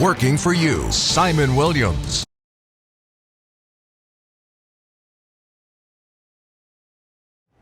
Working for you, Simon Williams.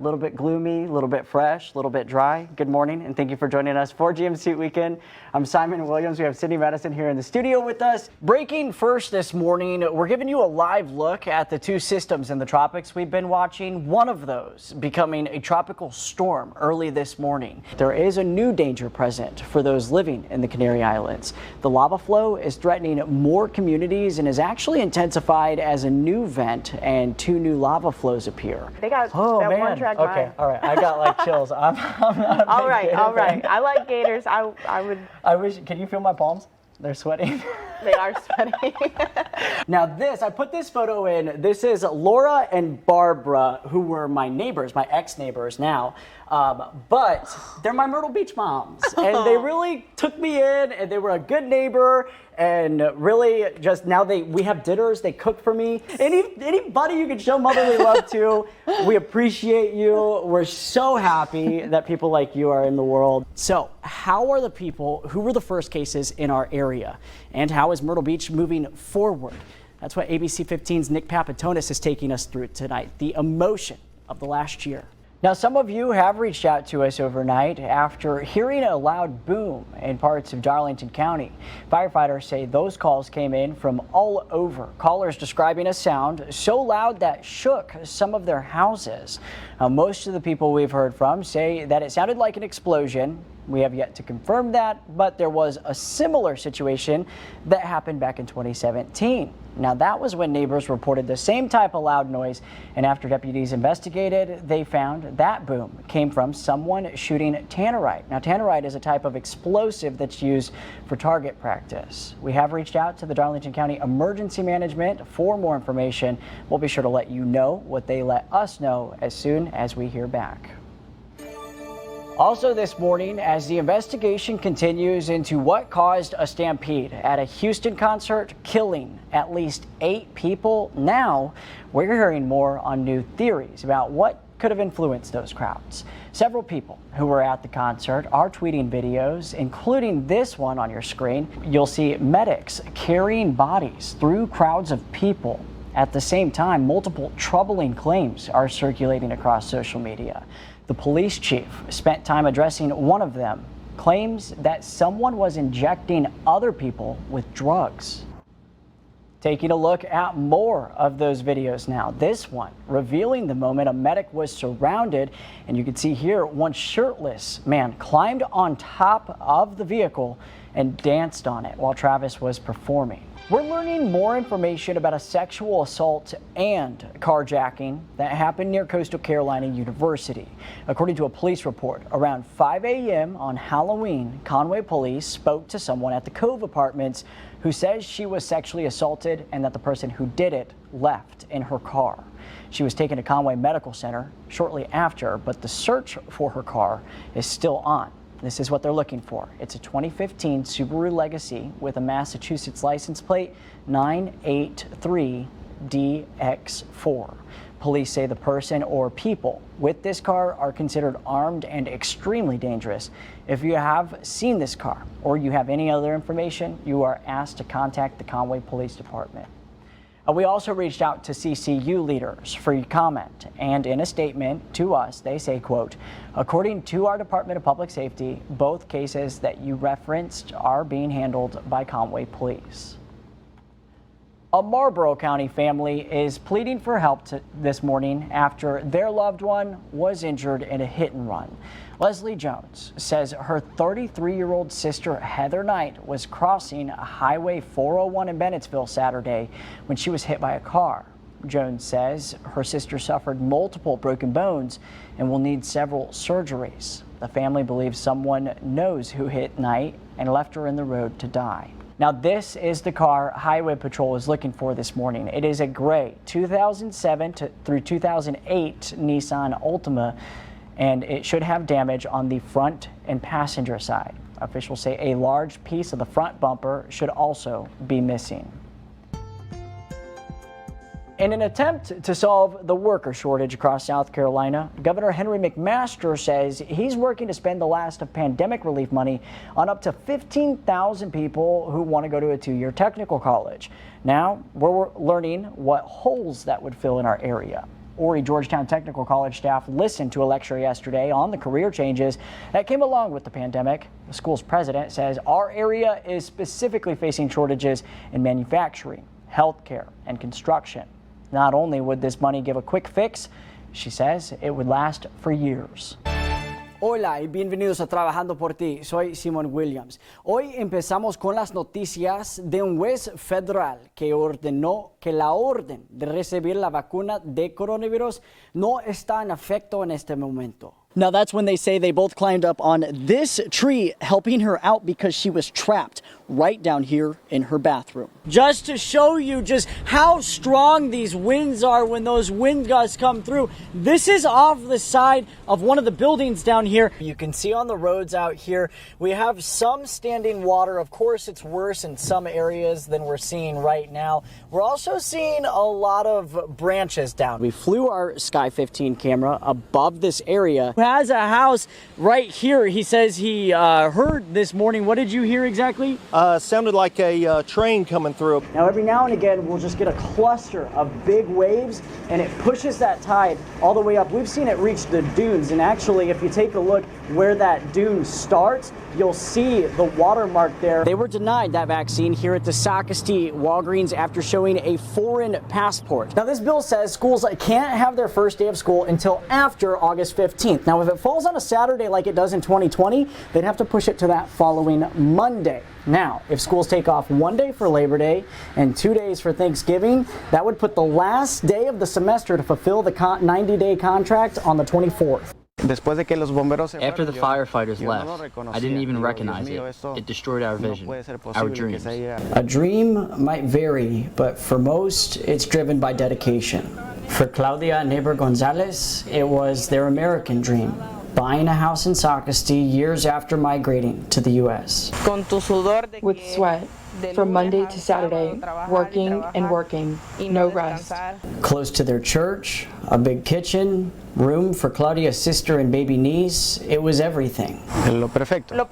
A little bit gloomy, a little bit fresh, a little bit dry. Good morning, and thank you for joining us for GM Suit Weekend. I'm Simon Williams. We have Sydney Madison here in the studio with us. Breaking first this morning, we're giving you a live look at the two systems in the tropics we've been watching. One of those becoming a tropical storm early this morning. There is a new danger present for those living in the Canary Islands. The lava flow is threatening more communities and is actually intensified as a new vent and two new lava flows appear. They got that one track. Okay, all right. I got like chills. I'm not a all right, big all gator right. fan. I like gators. I would. I wish. Can you feel my palms? They're sweating. They are sweating. Now I put this photo in. This is Laura and Barbara, who were my neighbors, my ex-neighbors now. But they're my Myrtle Beach moms. And they really took me in, and they were a good neighbor. And really just now we have dinners, they cook for me. Anybody you can show motherly love to, we appreciate you. We're so happy that people like you are in the world. So how are the people who were the first cases in our area? And how is Myrtle Beach moving forward? That's what ABC 15's Nick Papatonis is taking us through tonight, the emotion of the last year. Now, some of you have reached out to us overnight after hearing a loud boom in parts of Darlington County. Firefighters say those calls came in from all over. Callers describing a sound so loud that shook some of their houses. Most of the people we've heard from say that it sounded like an explosion. We have yet to confirm that, but there was a similar situation that happened back in 2017. Now, that was when neighbors reported the same type of loud noise, and after deputies investigated, they found that boom came from someone shooting tannerite. Now, tannerite is a type of explosive that's used for target practice. We have reached out to the Darlington County Emergency Management for more information. We'll be sure to let you know what they let us know as soon as we hear back. Also this morning, as the investigation continues into what caused a stampede at a Houston concert, killing at least 8 people, now we're hearing more on new theories about what could have influenced those crowds. Several people who were at the concert are tweeting videos, including this one on your screen. You'll see medics carrying bodies through crowds of people. At the same time, multiple troubling claims are circulating across social media. The police chief spent time addressing one of them, claims that someone was injecting other people with drugs. Taking a look at more of those videos now. This one revealing the moment a medic was surrounded, and you can see here one shirtless man climbed on top of the vehicle and danced on it while Travis was performing. We're learning more information about a sexual assault and carjacking that happened near Coastal Carolina University. According to a police report, around 5 a.m. on Halloween, Conway police spoke to someone at the Cove Apartments who says she was sexually assaulted and that the person who did it left in her car. She was taken to Conway Medical Center shortly after, but the search for her car is still on. This is what they're looking for. It's a 2015 Subaru Legacy with a Massachusetts license plate 983DX4. Police say the person or people with this car are considered armed and extremely dangerous. If you have seen this car or you have any other information, you are asked to contact the Conway Police Department. We also reached out to CCU leaders for comment, and in a statement to us, they say, quote, according to our Department of Public Safety, both cases that you referenced are being handled by Conway Police. A Marlboro County family is pleading for help this morning after their loved one was injured in a hit and run. Leslie Jones says her 33-year-old sister Heather Knight was crossing Highway 401 in Bennettsville Saturday when she was hit by a car. Jones says her sister suffered multiple broken bones and will need several surgeries. The family believes someone knows who hit Knight and left her in the road to die. Now, this is the car Highway Patrol is looking for this morning. It is a gray 2007 through 2008 Nissan Altima, and it should have damage on the front and passenger side. Officials say a large piece of the front bumper should also be missing. In an attempt to solve the worker shortage across South Carolina, Governor Henry McMaster says he's working to spend the last of pandemic relief money on up to 15,000 people who want to go to a 2-year technical college. Now, we're learning what holes that would fill in our area. Horry Georgetown Technical College staff listened to a lecture yesterday on the career changes that came along with the pandemic. The school's president says our area is specifically facing shortages in manufacturing, healthcare, and construction. Not only would this money give a quick fix, she says it would last for years. Hola y bienvenidos a Trabajando por Ti. Soy Simon Williams. Hoy empezamos con las noticias de un juez federal que ordenó que la orden de recibir la vacuna de coronavirus no está en efecto en este momento. Now that's when they say they both climbed up on this tree, helping her out because she was trapped right down here in her bathroom. Just to show you just how strong these winds are when those wind gusts come through. This is off the side of one of the buildings down here. You can see on the roads out here, we have some standing water. Of course, it's worse in some areas than we're seeing right now. We're also seeing a lot of branches down. We flew our Sky 15 camera above this area. Who has a house right here. He says he heard this morning. What did you hear exactly? Sounded like a train coming through. Now, every now and again, we'll just get a cluster of big waves, and it pushes that tide all the way up. We've seen it reach the dunes, and actually, if you take a look where that dune starts, you'll see the watermark there. They were denied that vaccine here at the Socastee Walgreens after showing a foreign passport. Now, this bill says schools can't have their first day of school until after August 15th. Now, if it falls on a Saturday like it does in 2020, they'd have to push it to that following Monday. Now, if schools take off 1 day for Labor Day and 2 days for Thanksgiving, that would put the last day of the semester to fulfill the 90-day contract on the 24th. After the firefighters left, I didn't even recognize it. It destroyed our vision, our dreams. A dream might vary, but for most, it's driven by dedication. For Claudia and neighbor Gonzalez, it was their American dream, buying a house in Socastee years after migrating to the U.S. With sweat, from Monday to Saturday, working and working, no rest. Close to their church, a big kitchen, room for Claudia's sister and baby niece, it was everything. Lo perfecto.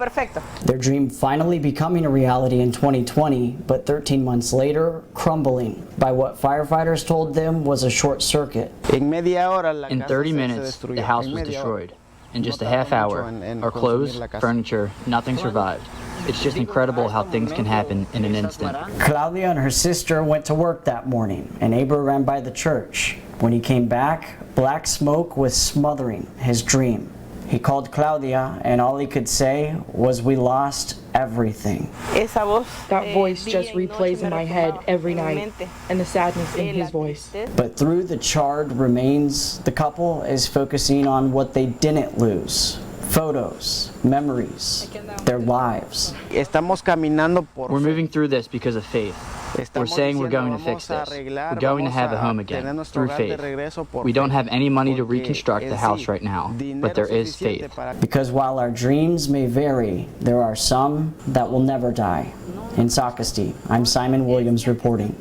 Their dream finally becoming a reality in 2020, but 13 months later, crumbling by what firefighters told them was a short circuit. In 30 minutes, the house was destroyed. In just a half hour, our clothes, furniture, nothing survived. It's just incredible how things can happen in an instant. Claudia and her sister went to work that morning. A neighbor ran by the church. When he came back, black smoke was smothering his dream. He called Claudia, and all he could say was, "We lost everything." That voice just replays in my head every night, and the sadness in his voice. But through the charred remains, the couple is focusing on what they didn't lose. Photos, memories, their lives. We're moving through this because of faith. We're saying we're going to fix this. We're going to have a home again, through faith. We don't have any money to reconstruct the house right now, but there is faith. Because while our dreams may vary, there are some that will never die. In Socastee, I'm Simon Williams reporting.